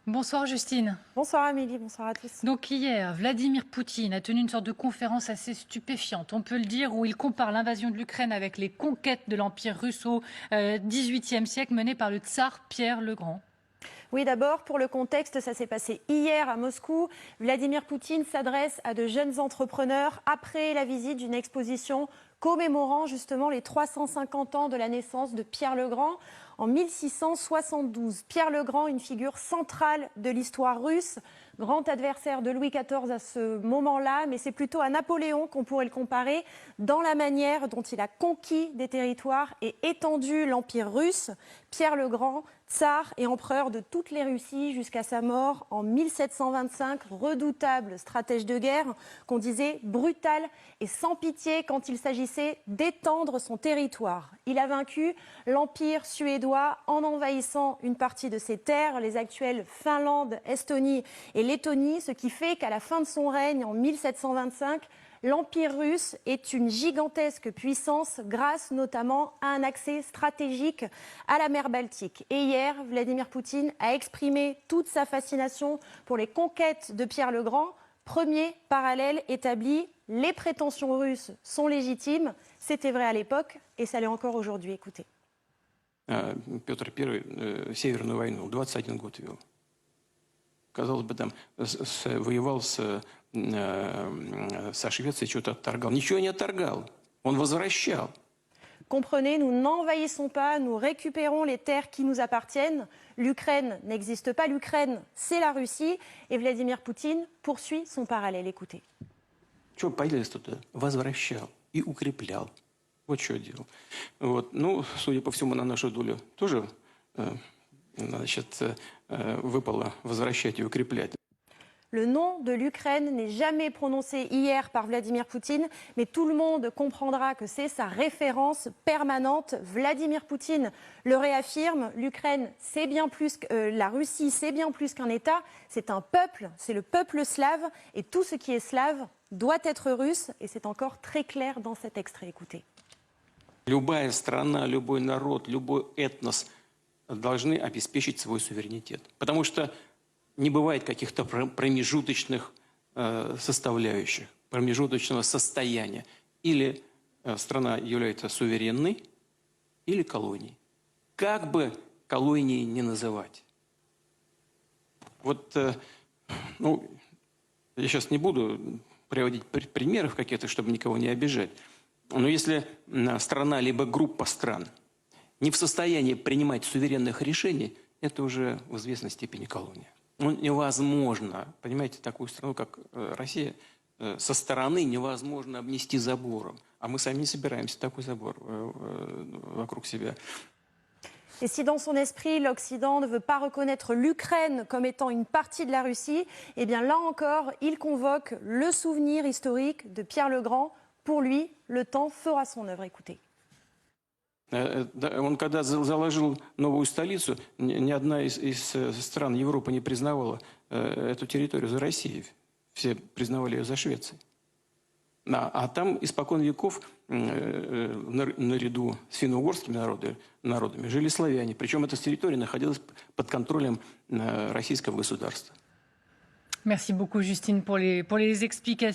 Bonsoir Justine. Bonsoir Amélie, bonsoir à tous. Donc hier, Vladimir Poutine a tenu une sorte de conférence assez stupéfiante, on peut le dire, où il compare l'invasion de l'Ukraine avec les conquêtes de l'Empire russe au XVIIIe siècle menées par le tsar Pierre le Grand. Oui, d'abord, pour le contexte, ça s'est passé hier à Moscou. Vladimir Poutine s'adresse à de jeunes entrepreneurs après la visite d'une exposition commémorant justement les 350 ans de la naissance de Pierre le Grand en 1672. Pierre le Grand, une figure centrale de l'histoire russe, grand adversaire de Louis XIV à ce moment-là, mais c'est plutôt à Napoléon qu'on pourrait le comparer dans la manière dont il a conquis des territoires et étendu l'Empire russe. Pierre le Grand, tsar et empereur de toutes les Russies jusqu'à sa mort en 1725, redoutable stratège de guerre qu'on disait brutal et sans pitié quand il s'agissait d'étendre son territoire. Il a vaincu l'Empire suédois en envahissant une partie de ses terres, les actuelles Finlande, Estonie et Lettonie, ce qui fait qu'à la fin de son règne en 1725, l'Empire russe est une gigantesque puissance grâce notamment à un accès stratégique à la mer Baltique. Et hier, Vladimir Poutine a exprimé toute sa fascination pour les conquêtes de Pierre le Grand. Premier parallèle établi, les prétentions russes sont légitimes. C'était vrai à l'époque et ça l'est encore aujourd'hui. Écoutez. Петр I Северную войну 21 год вел. Казалось бы, там воевал со Швецией, что-то отторгал. Ничего не отторгал, он возвращал. Comprenez, nous n'envahissons pas, nous récupérons les terres qui nous appartiennent. L'Ukraine n'existe pas, l'Ukraine, c'est la Russie. Et Vladimir Poutine poursuit son parallèle. Écoutez. Что полез туда? Возвращал и укреплял. Вот что делал. Вот. Ну, судя по всему, на нашу долю тоже выпало возвращать и укреплять. Le nom de l'Ukraine n'est jamais prononcé hier par Vladimir Poutine, mais tout le monde comprendra que c'est sa référence permanente. Vladimir Poutine le réaffirme, l'Ukraine, c'est bien plus que la Russie, c'est bien plus qu'un État, c'est un peuple, c'est le peuple slave, et tout ce qui est slave doit être russe, et c'est encore très clair dans cet extrait. Écoutez. Любая страна, любой народ, любой этнос должны обеспечить свой суверенитет. Потому что не бывает каких-то промежуточных составляющих, промежуточного состояния. Или страна является суверенной, или колонией. Как бы колонией не называть. Вот, ну, я сейчас не буду приводить примеров каких-то, чтобы никого не обижать. Но если страна либо группа стран не в состоянии принимать суверенных решений, это уже в известной степени колония. Ну, невозможно, понимаете, такую страну, как Россия, со стороны невозможно обнести забором. А мы сами не собираемся такой забор вокруг себя. Et si dans son esprit, l'Occident ne veut pas reconnaître l'Ukraine comme étant une partie de la Russie, eh bien là encore, il convoque le souvenir historique de Pierre le Grand. Pour lui, le temps fera son œuvre. Écoutez. Он когда заложил новую столицу, ни одна из стран Европы не признавала эту территорию за Россией. Все признавали ее за Швецией. А там испокон веков наряду с финно-угорскими народами жили славяне. Причем эта территория находилась под контролем российского государства. Merci beaucoup Justine pour les explications.